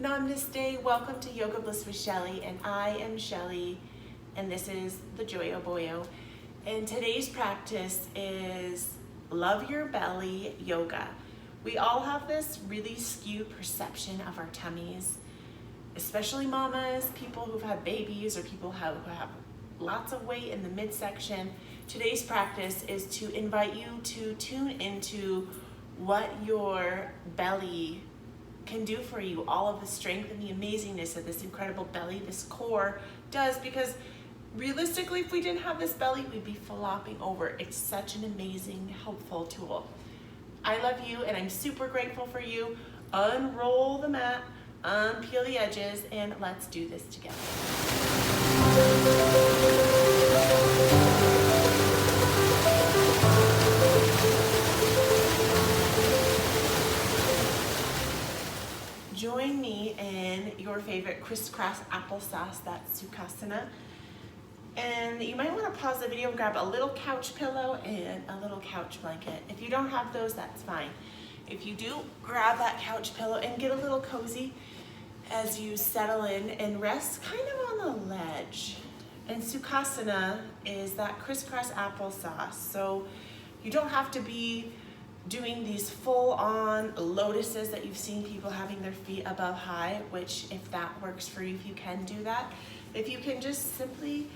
Namaste, welcome to Yoga Bliss with Shelly, and I am Shelly, and this is the Joyo Boyo. And today's practice is Love Your Belly Yoga. We all have this really skewed perception of our tummies, especially mamas, people who've had babies, or people who have lots of weight in the midsection. Today's practice is to invite you to tune into what your belly can do for you, all of the strength and the amazingness of this incredible belly, this core does, because realistically, if we didn't have this belly, we'd be flopping over. It's such an amazing, helpful tool. I love you, and I'm super grateful for you. Unroll the mat, unpeel the edges, and let's do this together. Join me in your favorite crisscross applesauce, that's Sukhasana. And you might want to pause the video and grab a little couch pillow and a little couch blanket. If you don't have those, that's fine. If you do, grab that couch pillow and get a little cozy as you settle in and rest kind of on the ledge. And Sukhasana is that crisscross applesauce. So you don't have to be doing these full-on lotuses that you've seen people having their feet above high, which if that works for you, if you can do that. If you can just simply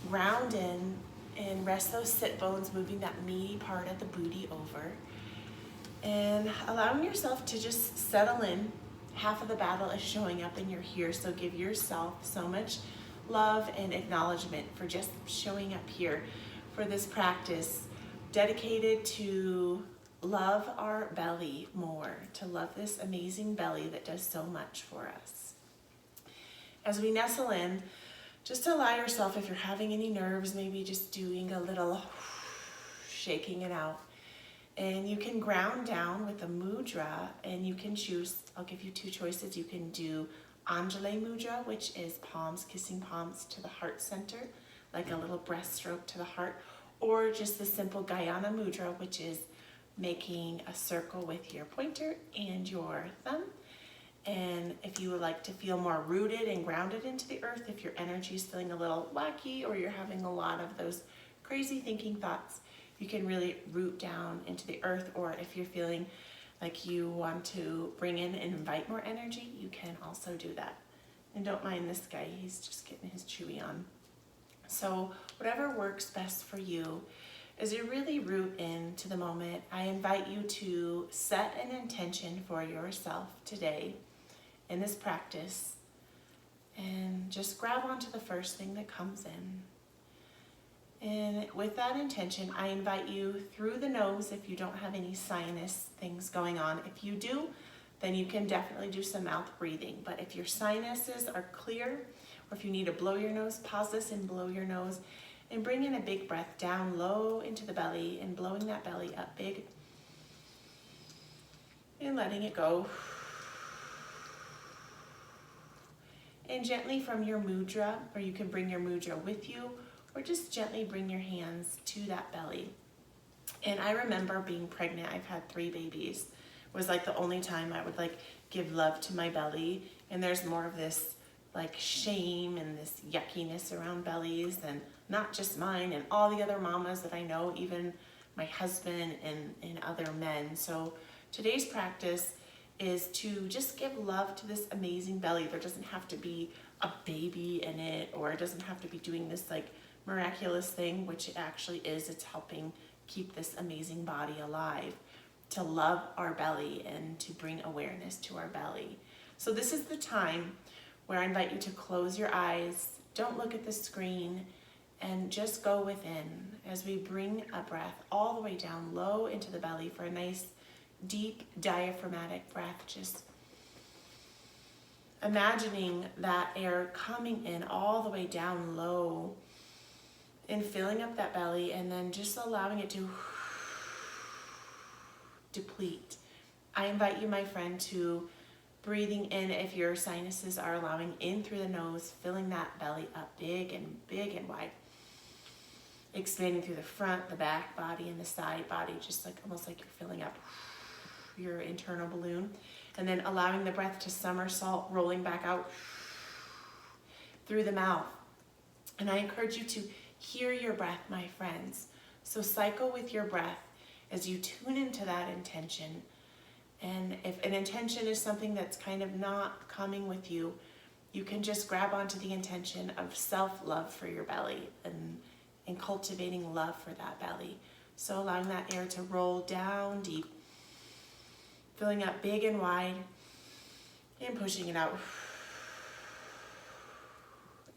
round in and rest those sit bones, moving that meaty part of the booty over and allowing yourself to just settle in. Half of the battle is showing up and you're here, so give yourself so much love and acknowledgement for just showing up here for this practice dedicated to love our belly more, to love this amazing belly that does so much for us. As we nestle in, just allow yourself, if you're having any nerves, maybe just doing a little shaking it out. And you can ground down with a mudra, and you can choose, I'll give you two choices. You can do Anjali Mudra, which is palms kissing palms to the heart center, like a little breaststroke to the heart, or just the simple Gayana Mudra, which is making a circle with your pointer and your thumb. And if you would like to feel more rooted and grounded into the earth, if your energy is feeling a little wacky or you're having a lot of those crazy thinking thoughts, you can really root down into the earth. Or if you're feeling like you want to bring in and invite more energy, you can also do that. And don't mind this guy, he's just getting his chewy on. So whatever works best for you, as you really root into the moment, I invite you to set an intention for yourself today in this practice, and just grab onto the first thing that comes in. And with that intention, I invite you through the nose if you don't have any sinus things going on. If you do, then you can definitely do some mouth breathing. But if your sinuses are clear, or if you need to blow your nose, pause this and blow your nose. And bring in a big breath down low into the belly and blowing that belly up big and letting it go. And gently from your mudra, or you can bring your mudra with you, or just gently bring your hands to that belly. And I remember being pregnant, I've had 3 babies. It was like the only time I would like give love to my belly. And there's more of this like shame and this yuckiness around bellies, and not just mine and all the other mamas that I know, even my husband and other men. So today's practice is to just give love to this amazing belly. There doesn't have to be a baby in it, or it doesn't have to be doing this like miraculous thing, which it actually is. It's helping keep this amazing body alive, to love our belly and to bring awareness to our belly. So this is the time where I invite you to close your eyes, don't look at the screen, and just go within as we bring a breath all the way down low into the belly for a nice, deep, diaphragmatic breath. Just imagining that air coming in all the way down low and filling up that belly, and then just allowing it to deplete. I invite you, my friend, to breathing in, if your sinuses are allowing, in through the nose, filling that belly up big and wide. Expanding through the front, the back body, and the side body, just like almost like you're filling up your internal balloon. And then allowing the breath to somersault, rolling back out through the mouth. And I encourage you to hear your breath, my friends. So cycle with your breath as you tune into that intention. And if an intention is something that's kind of not coming with you, you can just grab onto the intention of self-love for your belly and cultivating love for that belly. So allowing that air to roll down deep, filling up big and wide, and pushing it out.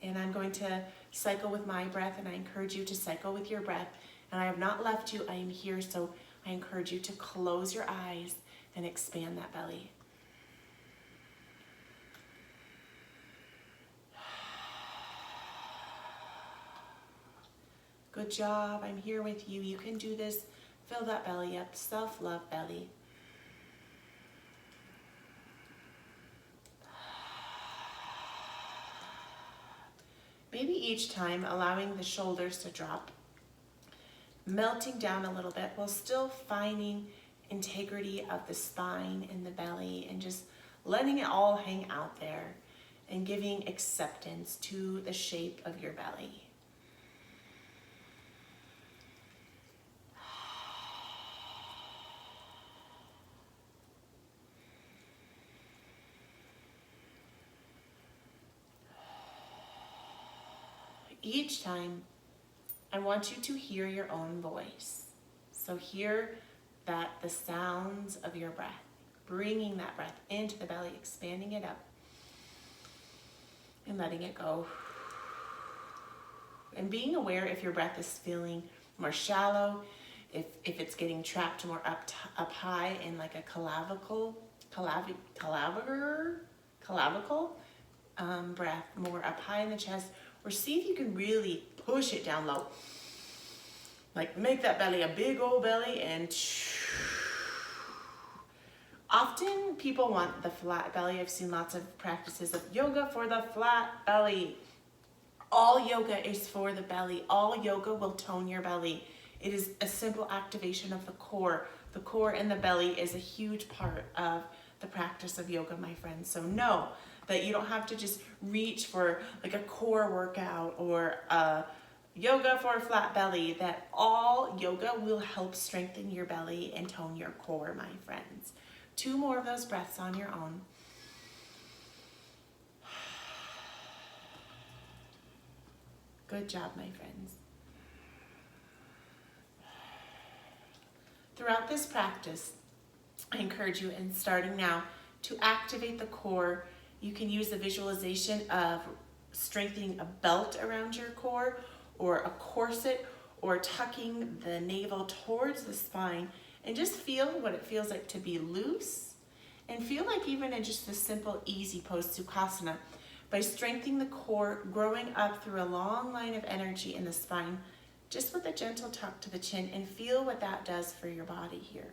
And I'm going to cycle with my breath, and I encourage you to cycle with your breath. And I have not left you, I am here, so I encourage you to close your eyes and expand that belly. Good job, I'm here with you. You can do this. Fill that belly up, self-love belly. Maybe each time allowing the shoulders to drop, melting down a little bit while still finding integrity of the spine and the belly, and just letting it all hang out there and giving acceptance to the shape of your belly. Each time, I want you to hear your own voice. So hear that the sounds of your breath, bringing that breath into the belly, expanding it up, and letting it go. And being aware if your breath is feeling more shallow, if it's getting trapped more up high in like a clavicle breath, more up high in the chest, or see if you can really push it down low. Like make that belly a big old belly, and often people want the flat belly. I've seen lots of practices of yoga for the flat belly. All yoga is for the belly. All yoga will tone your belly. It is a simple activation of the core. The core and the belly is a huge part of the practice of yoga, my friends. So know that you don't have to just reach for like a core workout or a yoga for a flat belly, that all yoga will help strengthen your belly and tone your core, my friends. 2 more of those breaths on your own. Good job, my friends. Throughout this practice, I encourage you, and starting now, to activate the core. You can use the visualization of strengthening a belt around your core, or a corset, or tucking the navel towards the spine, and just feel what it feels like to be loose, and feel like even in just a simple easy pose, Sukhasana, by strengthening the core, growing up through a long line of energy in the spine, just with a gentle tuck to the chin, and feel what that does for your body here.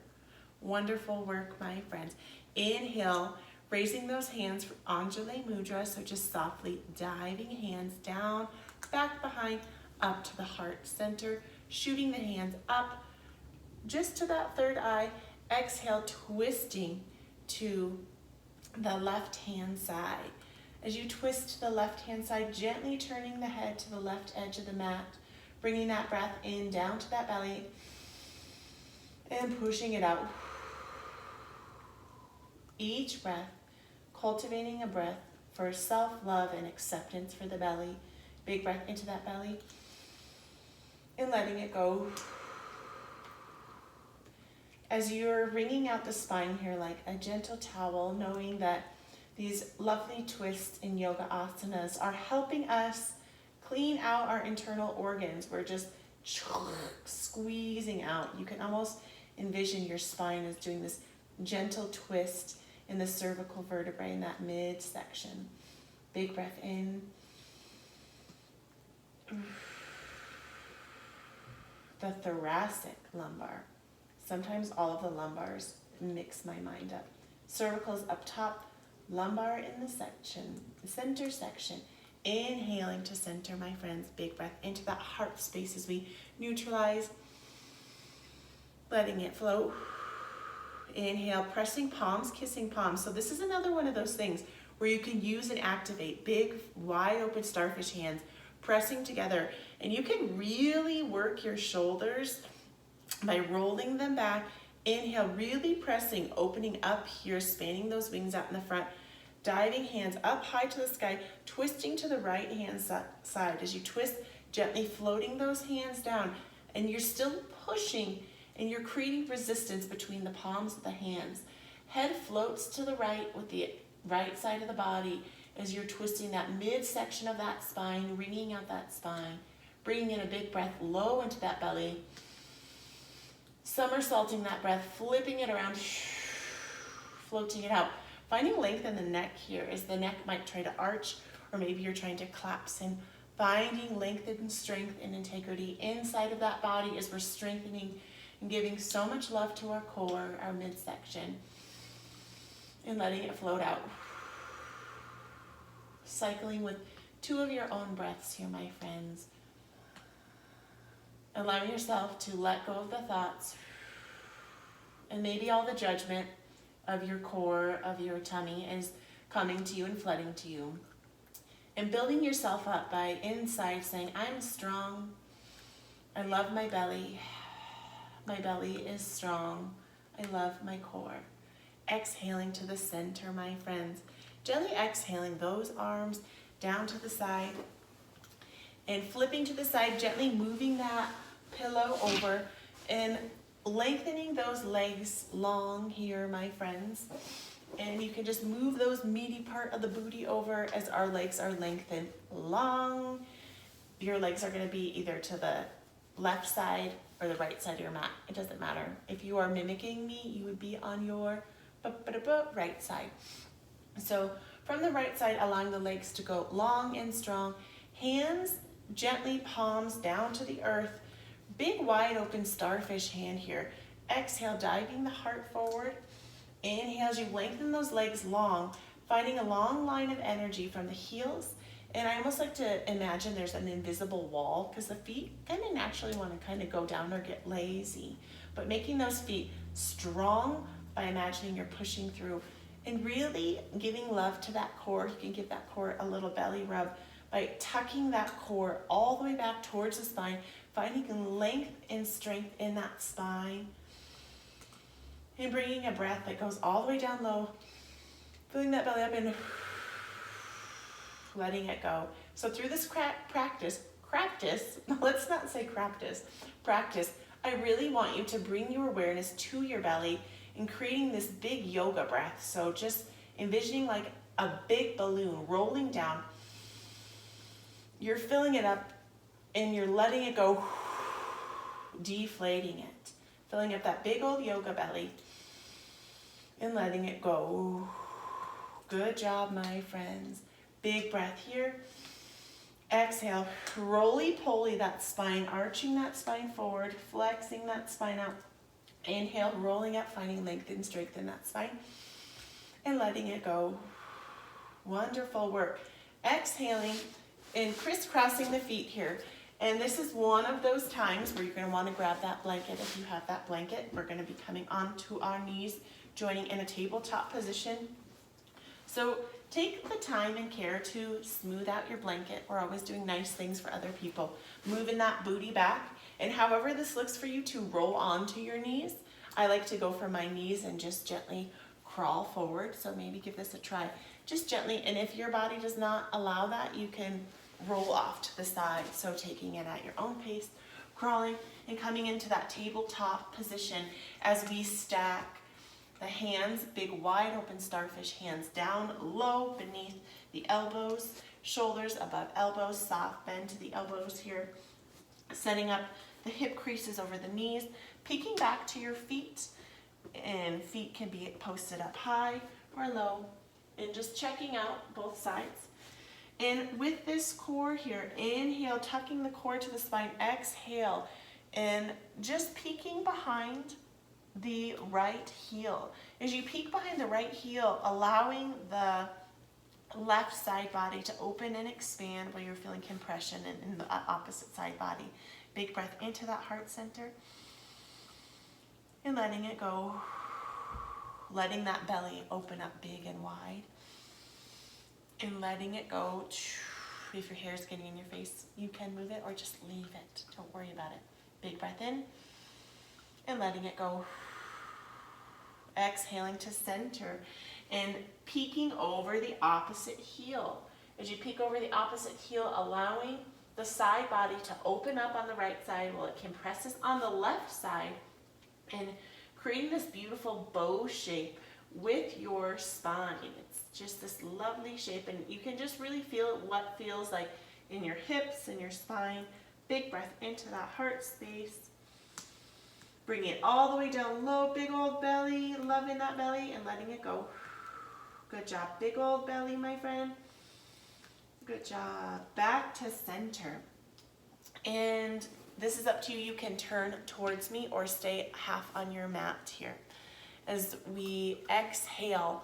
Wonderful work, my friends. Inhale, raising those hands for Anjali Mudra, so just softly diving hands down, back behind, up to the heart center, shooting the hands up, just to that third eye. Exhale, twisting to the left hand side. As you twist to the left hand side, gently turning the head to the left edge of the mat, bringing that breath in, down to that belly, and pushing it out. Each breath, cultivating a breath for self-love and acceptance for the belly. Big breath into that belly, and letting it go. As you're wringing out the spine here like a gentle towel, knowing that these lovely twists in yoga asanas are helping us clean out our internal organs. We're just squeezing out. You can almost envision your spine as doing this gentle twist in the cervical vertebrae in that midsection. Big breath in. The thoracic lumbar. Sometimes all of the lumbars mix my mind up. Cervical's up top, lumbar in the section, the center section. Inhaling to center, my friends. Big breath into that heart space as we neutralize, letting it flow. Inhale, pressing palms, kissing palms. So this is another one of those things where you can use and activate big, wide open starfish hands, pressing together. And you can really work your shoulders by rolling them back. Inhale, really pressing, opening up here, spanning those wings out in the front, diving hands up high to the sky, twisting to the right hand side. As you twist, gently floating those hands down, and you're still pushing and you're creating resistance between the palms of the hands. Head floats to the right with the right side of the body as you're twisting that midsection of that spine, wringing out that spine, bringing in a big breath low into that belly, somersaulting that breath, flipping it around, floating it out. Finding length in the neck here as the neck might try to arch, or maybe you're trying to collapse in. Finding length and strength and integrity inside of that body as we're strengthening and giving so much love to our core, our midsection, and letting it float out. Cycling with 2 of your own breaths here, my friends. Allowing yourself to let go of the thoughts and maybe all the judgment of your core, of your tummy is coming to you and flooding to you. And building yourself up by inside saying, I'm strong. I love my belly. My belly is strong. I love my core. Exhaling to the center, my friends. Gently exhaling those arms down to the side. And flipping to the side, gently moving that pillow over and lengthening those legs long here, my friends. And you can just move those meaty part of the booty over as our legs are lengthened long. Your legs are going to be either to the left side or the right side of your mat. It doesn't matter. If you are mimicking me, you would be on your right side. So from the right side, allowing the legs to go long and strong. Hands gently, palms down to the earth. Big wide open starfish hand here. Exhale, diving the heart forward. Inhale as you lengthen those legs long, finding a long line of energy from the heels. And I almost like to imagine there's an invisible wall because the feet kind of naturally want to kind of go down or get lazy. But making those feet strong by imagining you're pushing through and really giving love to that core. You can give that core a little belly rub by tucking that core all the way back towards the spine, finding length and strength in that spine. And bringing a breath that goes all the way down low, filling that belly up and letting it go. So through this practice, let's not say practice, I really want you to bring your awareness to your belly and creating this big yoga breath. So just envisioning like a big balloon rolling down. You're filling it up and you're letting it go, deflating it. Filling up that big old yoga belly and letting it go. Good job, my friends. Big breath here. Exhale, roly-poly that spine, arching that spine forward, flexing that spine out. Inhale, rolling up, finding length and strength in that spine and letting it go. Wonderful work. Exhaling and crisscrossing the feet here. And this is one of those times where you're going to want to grab that blanket if you have that blanket. We're going to be coming onto our knees, joining in a tabletop position. So take the time and care to smooth out your blanket. We're always doing nice things for other people. Moving that booty back. And however this looks for you to roll onto your knees, I like to go for my knees and just gently crawl forward. So maybe give this a try. Just gently. And if your body does not allow that, you can roll off to the side, so taking it at your own pace, crawling and coming into that tabletop position as we stack the hands, big wide open starfish hands down low beneath the elbows, shoulders above elbows, soft bend to the elbows here, setting up the hip creases over the knees, peeking back to your feet, and feet can be posted up high or low, and just checking out both sides. And with this core here, inhale, tucking the core to the spine, exhale, and just peeking behind the right heel. As you peek behind the right heel, allowing the left side body to open and expand while you're feeling compression in the opposite side body. Big breath into that heart center and letting it go. letting that belly open up big and wide and letting it go. If your hair is getting in your face, you can move it or just leave it. Don't worry about it. Big breath in and letting it go. Exhaling to center and peeking over the opposite heel. As you peek over the opposite heel, allowing the side body to open up on the right side while it compresses on the left side, and creating this beautiful bow shape with your spine. It's just this lovely shape, and you can just really feel what feels like in your hips and your spine. Big breath into that heart space. Bring it all the way down low, big old belly, loving that belly and letting it go. Good job, big old belly, my friend. Good job. Back to center. And this is up to you. You can turn towards me or stay half on your mat here. As we exhale,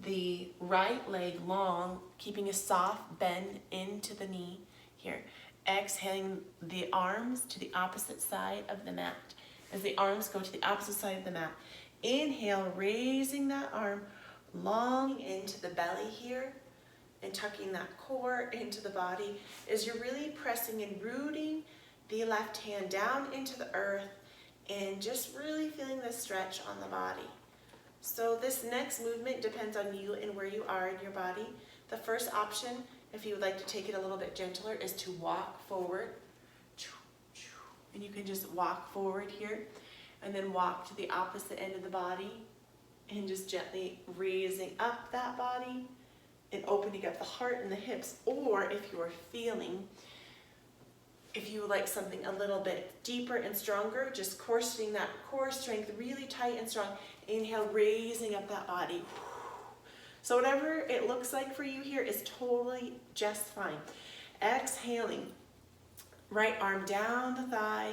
the right leg long, keeping a soft bend into the knee here. Exhaling the arms to the opposite side of the mat. As the arms go to the opposite side of the mat. Inhale, raising that arm long into the belly here and tucking that core into the body as you're really pressing and rooting the left hand down into the earth and just really feeling the stretch on the body. So this next movement depends on you and where you are in your body. The first option, if you would like to take it a little bit gentler, is to walk forward. And you can just walk forward here and then walk to the opposite end of the body and just gently raising up that body and opening up the heart and the hips. Or if you're feeling, if you would like something a little bit deeper and stronger, just coursing that core strength really tight and strong. Inhale, raising up that body. So whatever it looks like for you here is totally just fine. Exhaling, right arm down the thigh.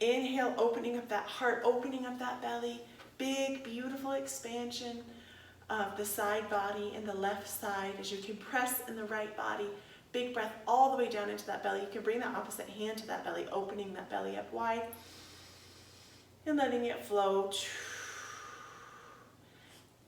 Inhale, opening up that heart, opening up that belly. Big, beautiful expansion of the side body and the left side as you compress in the right body. Big breath all the way down into that belly. You can bring that opposite hand to that belly, opening that belly up wide and letting it flow.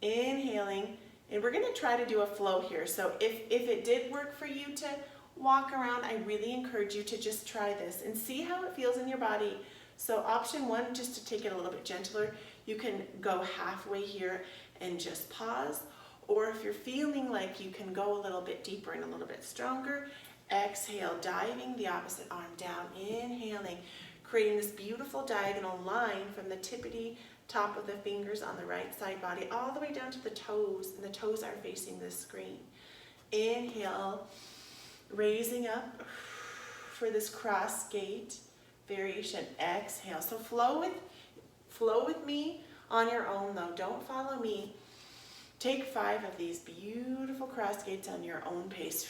Inhaling, and we're going to try to do a flow here. So if it did work for you to walk around, I really encourage you to just try this and see how it feels in your body. So option one, just to take it a little bit gentler, you can go halfway here and just pause. Or if you're feeling like you can go a little bit deeper and a little bit stronger, exhale, diving the opposite arm down, inhaling, creating this beautiful diagonal line from the tippity top of the fingers on the right side body all the way down to the toes, and the toes are facing the screen. Inhale, raising up for this cross gate variation. Exhale. So flow with me on your own though. Don't follow me. Take 5 of these beautiful cross gates on your own pace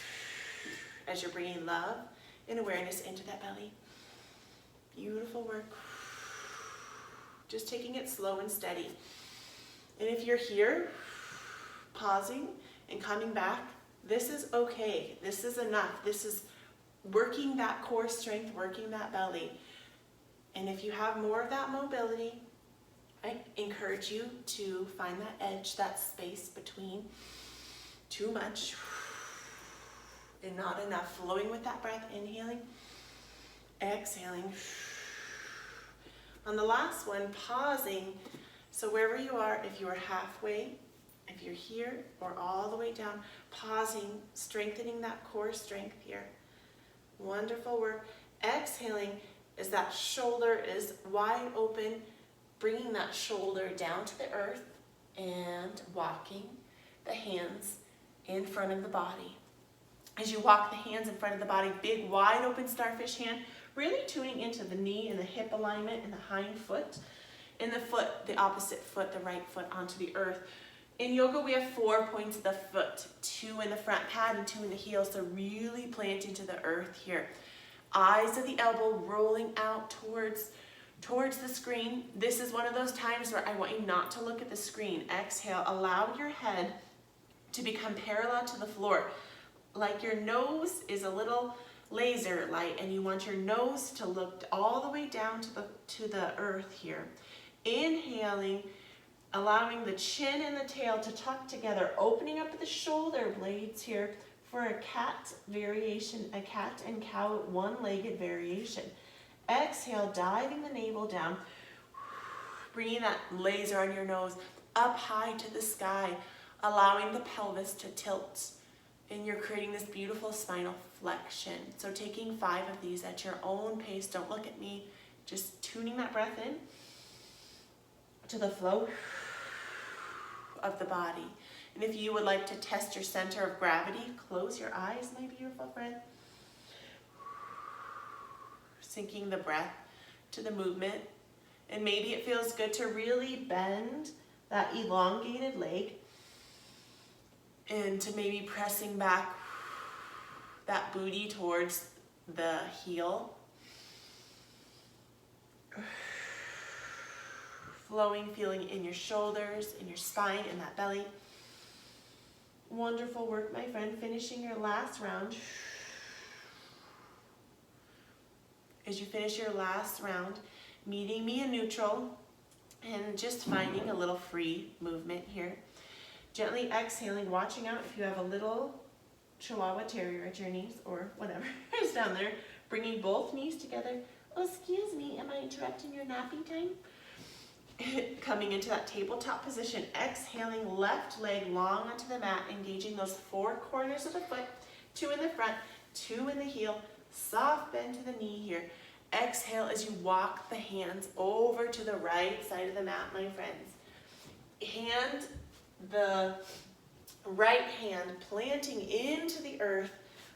as you're bringing love and awareness into that belly. Beautiful work. Just taking it slow and steady. And if you're here, pausing and coming back, this is okay. This is enough. This is working that core strength, working that belly. And if you have more of that mobility, I encourage you to find that edge, that space between too much and not enough. Flowing with that breath, inhaling, exhaling. On the last one, pausing. So wherever you are, if you are halfway, if you're here or all the way down, pausing, strengthening that core strength here. Wonderful work. Exhaling as that shoulder is wide open, bringing that shoulder down to the earth and walking the hands in front of the body. As you walk the hands in front of the body, big wide open starfish hand, really tuning into the knee and the hip alignment and the hind foot. And the foot, the opposite foot, the right foot onto the earth. In yoga, we have 4 points of the foot, 2 in the front pad and 2 in the heel. So really plant into the earth here. Eyes of the elbow rolling out towards the screen. This is one of those times where I want you not to look at the screen. Exhale, allow your head to become parallel to the floor. Like your nose is a little laser light and you want your nose to look all the way down to the earth here. Inhaling, allowing the chin and the tail to tuck together, opening up the shoulder blades here for a cat variation, a cat and cow one-legged variation. Exhale, diving the navel down, bringing that laser on your nose up high to the sky, allowing the pelvis to tilt, and you're creating this beautiful spinal flexion. So taking 5 of these at your own pace. Don't look at me, just tuning that breath in to the flow of the body. And if you would like to test your center of gravity, close your eyes, my beautiful friend. Syncing the breath to the movement. And maybe it feels good to really bend that elongated leg and to maybe pressing back that booty towards the heel. Flowing, feeling in your shoulders, in your spine, in that belly. Wonderful work, my friend. Finishing your last round. As you finish your last round, meeting me in neutral and just finding a little free movement here. Gently exhaling, watching out if you have a little Chihuahua Terrier at your knees or whatever is down there. Bringing both knees together. Oh, excuse me, am I interrupting your napping time? Coming into that tabletop position, exhaling, left leg long onto the mat, engaging those 4 corners of the foot, 2 in the front, 2 in the heel, soft bend to the knee here. Exhale as you walk the hands over to the right side of the mat, my friends. The right hand planting into the earth,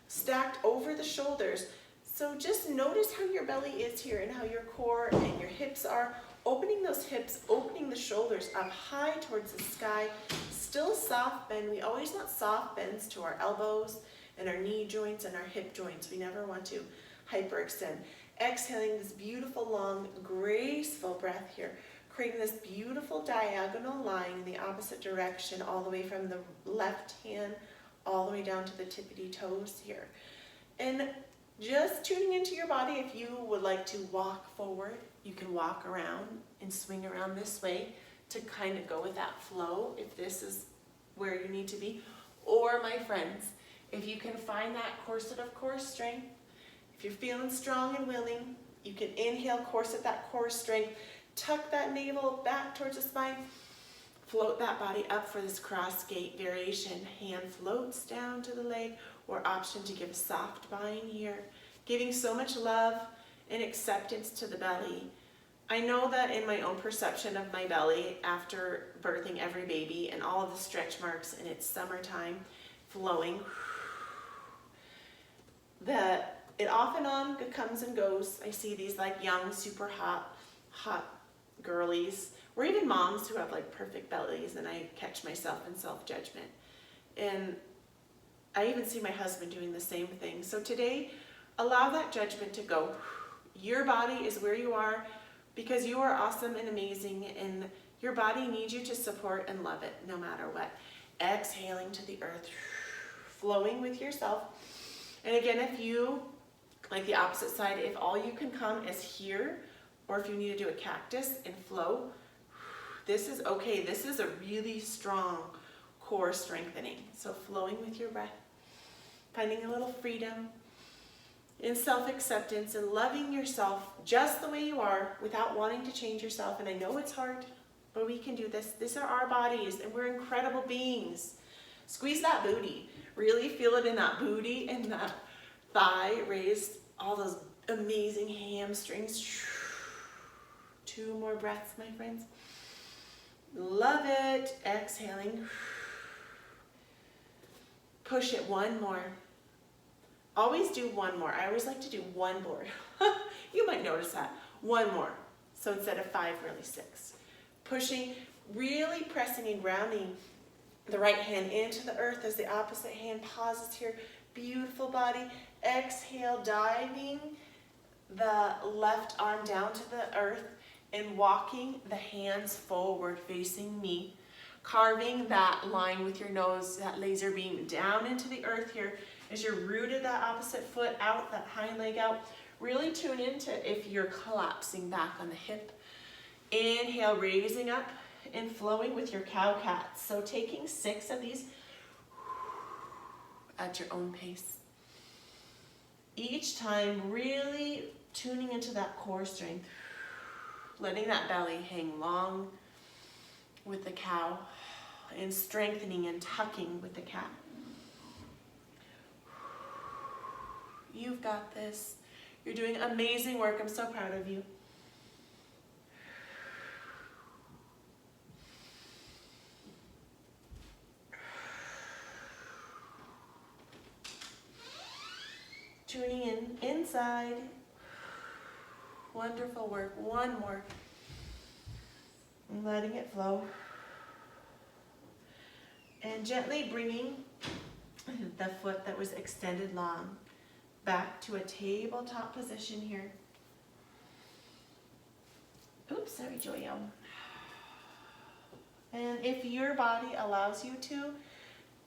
stacked over the shoulders. So just notice how your belly is here and how your core and your hips are. Opening those hips, opening the shoulders up high towards the sky. Still soft bend. We always want soft bends to our elbows and our knee joints and our hip joints. We never want to hyperextend. Exhaling this beautiful, long, graceful breath here. Creating this beautiful diagonal line in the opposite direction, all the way from the left hand, all the way down to the tippity toes here. And just tuning into your body, if you would like to walk forward, you can walk around and swing around this way to kind of go with that flow if this is where you need to be. Or my friends, if you can find that corset of core strength, if you're feeling strong and willing, you can inhale, corset that core strength, tuck that navel back towards the spine, float that body up for this cross gate variation. Hand floats down to the leg, or option to give a soft bind here. Giving so much love and acceptance to the belly. I know that in my own perception of my belly after birthing every baby and all of the stretch marks and it's summertime flowing, that it off and on comes and goes. I see these like young, super hot girlies, or even moms who have like perfect bellies, and I catch myself in self-judgment. And I even see my husband doing the same thing. So today, allow that judgment to go. Your body is where you are because you are awesome and amazing, and your body needs you to support and love it no matter what. Exhaling to the earth, flowing with yourself. And again, if you, like the opposite side, if all you can come is here, or if you need to do a cactus and flow, this is okay. This is a really strong core strengthening. So flowing with your breath, finding a little freedom in self-acceptance and loving yourself just the way you are without wanting to change yourself. And I know it's hard, but we can do this. These are our bodies and we're incredible beings. Squeeze that booty. Really feel it in that booty and that thigh raised, all those amazing hamstrings. 2 more breaths, my friends. Love it. Exhaling. Push it 1 more. Always do 1 more. I always like to do 1 more. You might notice that. 1 more. So instead of 5, really 6. Pushing, really pressing and grounding the right hand into the earth as the opposite hand pauses here. Beautiful body. Exhale, diving the left arm down to the earth and walking the hands forward facing me. Carving that line with your nose, that laser beam down into the earth here as you're rooted that opposite foot out, that hind leg out. Really tune into if you're collapsing back on the hip. Inhale, raising up and flowing with your cow cats. So taking 6 of these at your own pace. Each time really tuning into that core strength, letting that belly hang long with the cow and strengthening and tucking with the cat. You've got this. You're doing amazing work. I'm so proud of you. Tuning in inside. Wonderful work. One more. And letting it flow. And gently bringing the foot that was extended long back to a tabletop position here. Oops, sorry, Joyo. And if your body allows you to,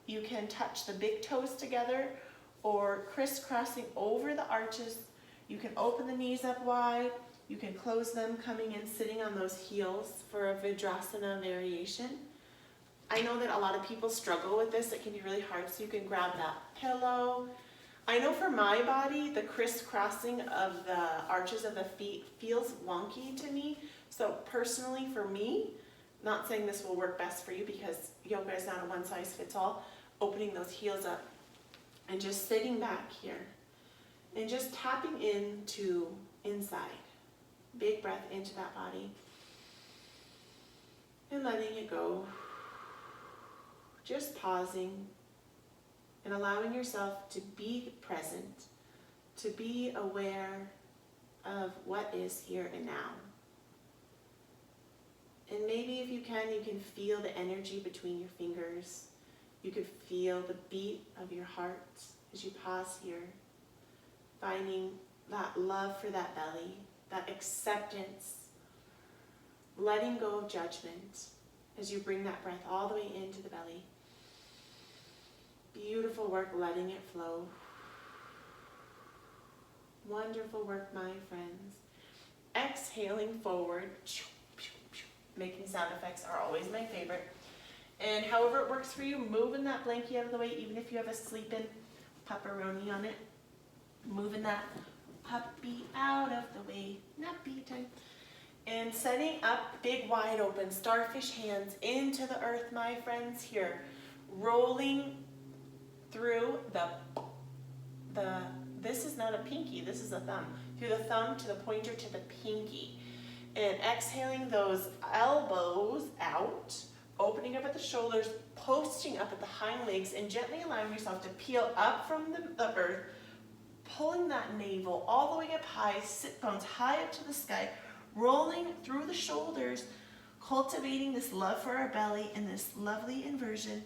you can touch the big toes together or crisscrossing over the arches. You can open the knees up wide. You can close them, coming in, sitting on those heels for a Vidrasana variation. I know that a lot of people struggle with this. It can be really hard, so you can grab that pillow. I know for my body, the crisscrossing of the arches of the feet feels wonky to me. So personally for me, not saying this will work best for you because yoga is not a one-size-fits-all, opening those heels up and just sitting back here and just tapping into inside. Big breath into that body and letting it go. Just pausing and allowing yourself to be present, to be aware of what is here and now. And maybe if you can feel the energy between your fingers. You could feel the beat of your heart as you pause here, finding that love for that belly, that acceptance, letting go of judgment as you bring that breath all the way into the belly. Beautiful work, letting it flow. Wonderful work, my friends. Exhaling forward. Making sound effects are always my favorite. And however it works for you, moving that blankie out of the way, even if you have a sleeping pepperoni on it. Moving that puppy out of the way. Nappy time. And setting up big wide open starfish hands into the earth, my friends, here. Rolling through this is not a pinky, this is a thumb. Through the thumb to the pointer to the pinky. And exhaling those elbows out, opening up at the shoulders, posting up at the hind legs, and gently allowing yourself to peel up from the earth, pulling that navel all the way up high, sit bones high up to the sky, rolling through the shoulders, cultivating this love for our belly and this lovely inversion.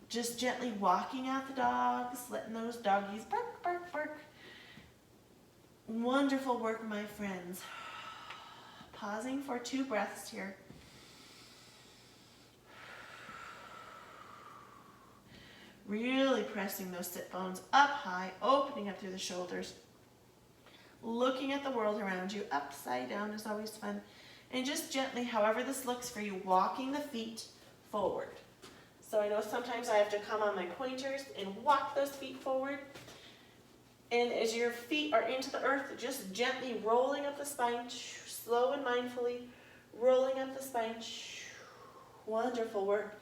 Just gently walking out the dogs, letting those doggies bark, bark, bark. Wonderful work, my friends. Pausing for 2 breaths here. Really pressing those sit bones up high, opening up through the shoulders. Looking at the world around you, upside down is always fun. And just gently, however this looks for you, walking the feet forward. So I know sometimes I have to come on my pointers and walk those feet forward. And as your feet are into the earth, just gently rolling up the spine, slow and mindfully, rolling up the spine. Wonderful work.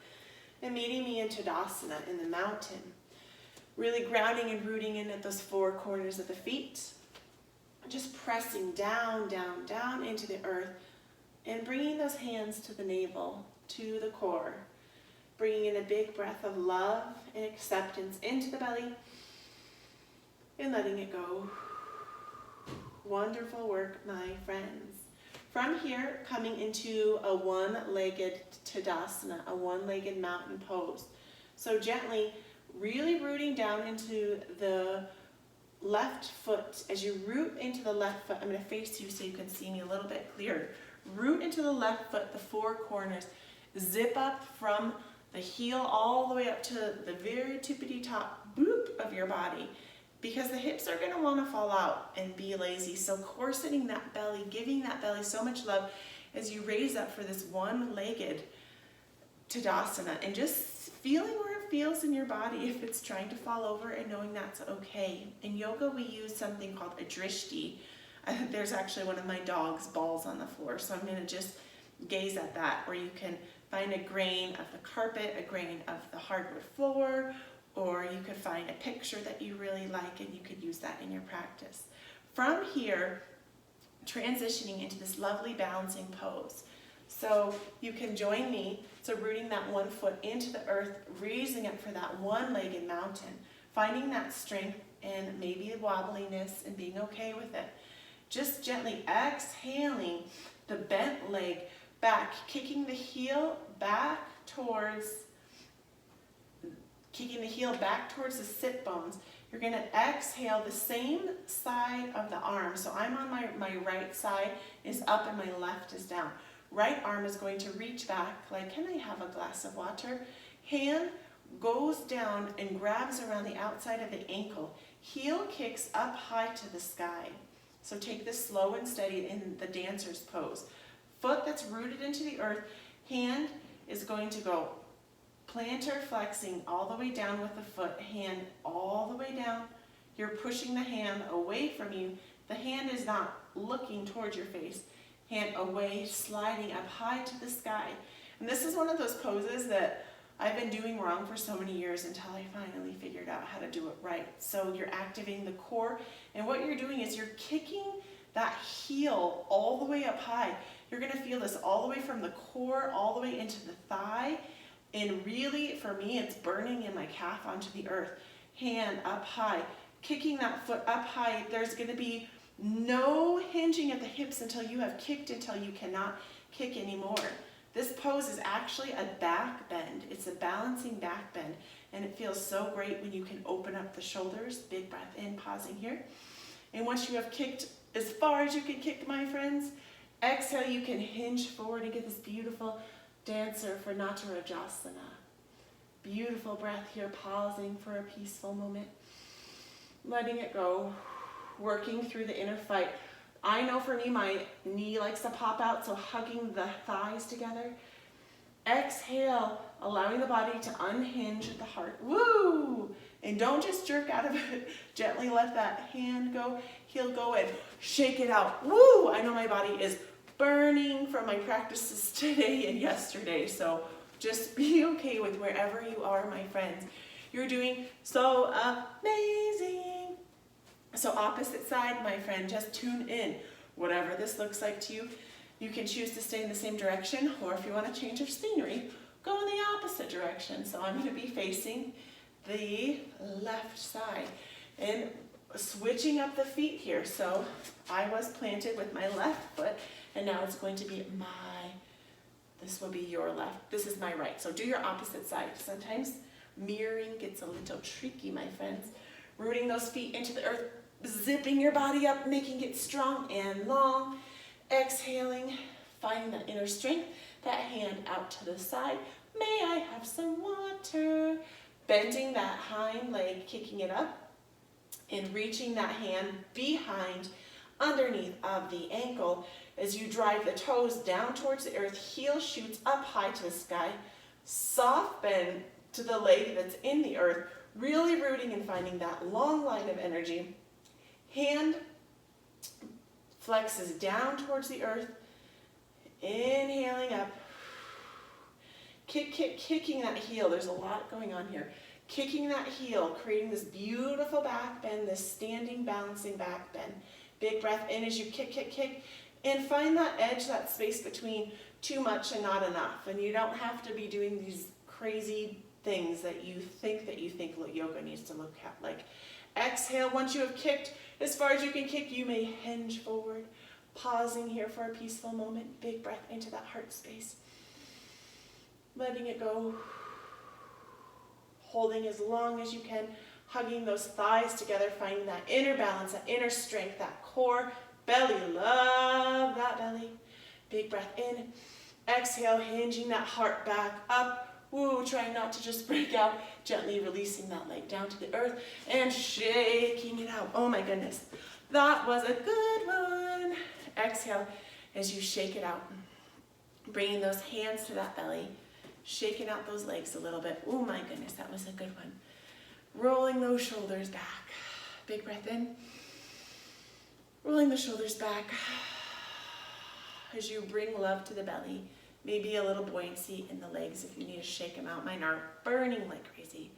And meeting me in Tadasana, in the mountain. Really grounding and rooting in at those 4 corners of the feet. Just pressing down, down, down into the earth. And bringing those hands to the navel, to the core. Bringing in a big breath of love and acceptance into the belly. And letting it go. Wonderful work, my friends. From here, coming into a one-legged Tadasana, a one-legged mountain pose. So gently, really rooting down into the left foot. As you root into the left foot, I'm going to face you so you can see me a little bit clearer. Root into the left foot, the 4 corners. Zip up from the heel all the way up to the very tippity top boop of your body, because the hips are going to want to fall out and be lazy. So corseting that belly, giving that belly so much love as you raise up for this one-legged Tadasana, and just feeling where it feels in your body if it's trying to fall over, and knowing that's okay. In yoga, we use something called a drishti. There's actually one of my dog's balls on the floor, so I'm going to just gaze at that, or you can find a grain of the carpet, a grain of the hardwood floor, or you could find a picture that you really like and you could use that in your practice. From here, transitioning into this lovely balancing pose. So you can join me, so rooting that one foot into the earth, raising up for that one-legged mountain, finding that strength and maybe wobbliness and being okay with it. Just gently exhaling the bent leg back, kicking the heel back towards the sit bones. You're going to exhale the same side of the arm. So I'm on my right side is up and my left is down. Right arm is going to reach back like, can I have a glass of water? Hand goes down and grabs around the outside of the ankle. Heel kicks up high to the sky. So take this slow and steady in the dancer's pose. Foot that's rooted into the earth. Hand is going to go plantar flexing all the way down with the foot. Hand all the way down. You're pushing the hand away from you. The hand is not looking towards your face. Hand away, sliding up high to the sky. And this is one of those poses that I've been doing wrong for so many years until I finally figured out how to do it right. So you're activating the core, and what you're doing is you're kicking that heel all the way up high. You're going to feel this all the way from the core all the way into the thigh, and really, for me, it's burning in my calf onto the earth. Hand up high, kicking that foot up high. There's going to be no hinging at the hips until you have kicked until you cannot kick anymore. This pose is actually a back bend. It's a balancing back bend, and it feels so great when you can open up the shoulders. Big breath in, pausing here. And once you have kicked as far as you can kick, my friends, exhale, you can hinge forward and get this beautiful dancer for Natarajasana. Beautiful breath here, pausing for a peaceful moment. Letting it go, working through the inner fight. I know for me, my knee likes to pop out, so hugging the thighs together. Exhale, allowing the body to unhinge at the heart. Woo! And don't just jerk out of it. Gently let that hand go, heel go, and shake it out. Woo! I know my body is burning from my practices today and yesterday, so just be okay with wherever you are, my friends. You're doing so amazing. So opposite side, my friend, just tune in. Whatever this looks like to you, you can choose to stay in the same direction, or if you want to change your scenery, go in the opposite direction. So I'm going to be facing the left side and switching up the feet here. So I was planted with my left foot, and now it's going to be this will be your left. This is my right. So do your opposite side. Sometimes mirroring gets a little tricky, my friends. Rooting those feet into the earth, zipping your body up, making it strong and long. Exhaling, finding that inner strength, that hand out to the side. May I have some water? Bending that hind leg, kicking it up, and reaching that hand behind, underneath of the ankle. As you drive the toes down towards the earth, heel shoots up high to the sky. Soft bend to the leg that's in the earth, really rooting and finding that long line of energy. Hand flexes down towards the earth, inhaling up. Kicking that heel. There's a lot going on here. Kicking that heel, creating this beautiful back bend, this standing, balancing back bend. Big breath in as you kick, and find that edge, that space between too much and not enough. And you don't have to be doing these crazy things that you think yoga needs to look at. Like, exhale, once you have kicked as far as you can kick, you may hinge forward. Pausing here for a peaceful moment. Big breath into that heart space. Letting it go. Holding as long as you can. Hugging those thighs together, finding that inner balance, that inner strength, that core, belly. Love that belly. Big breath in. Exhale, hinging that heart back up. Woo, trying not to just break out. Gently releasing that leg down to the earth and shaking it out. Oh my goodness. That was a good one. Exhale as you shake it out. Bringing those hands to that belly, shaking out those legs a little bit. Oh my goodness, that was a good one. Rolling those shoulders back. Big breath in. Rolling the shoulders back. As you bring love to the belly, maybe a little buoyancy in the legs if you need to shake them out. Mine are burning like crazy.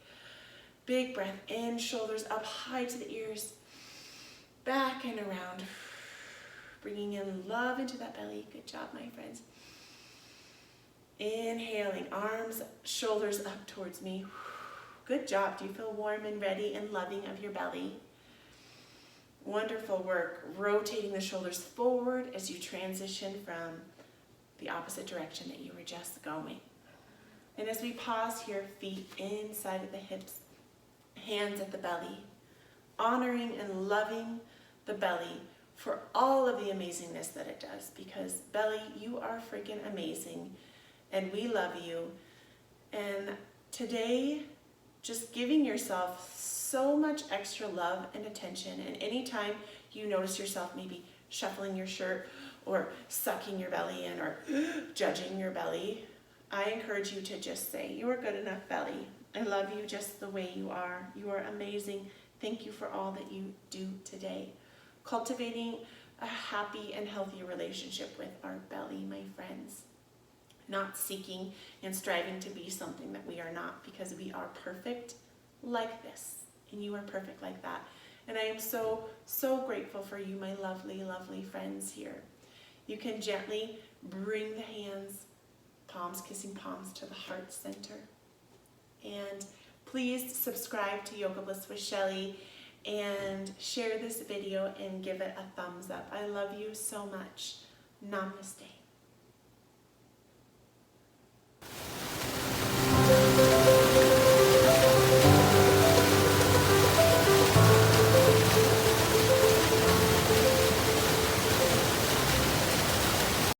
Big breath in, shoulders up high to the ears. Back and around. Bringing in love into that belly. Good job, my friends. Inhaling, arms, shoulders up towards me. Good job. Do you feel warm and ready and loving of your belly? Wonderful work. Rotating the shoulders forward as you transition from the opposite direction that you were just going. And as we pause here, feet inside of the hips, hands at the belly, honoring and loving the belly for all of the amazingness that it does, because belly, you are freaking amazing and we love you. And today, just giving yourself so much extra love and attention, and anytime you notice yourself maybe shuffling your shirt or sucking your belly in or judging your belly, I encourage you to just say, you are good enough, belly. I love you just the way you are. You are amazing. Thank you for all that you do today. Cultivating a happy and healthy relationship with our belly, my friends. Not seeking and striving to be something that we are not, because we are perfect like this, and you are perfect like that. And I am so, so grateful for you, my lovely, lovely friends here. You can gently bring the hands, palms kissing palms, to the heart center. And please subscribe to Yoga Bliss with Shelly and share this video and give it a thumbs up. I love you so much. Namaste.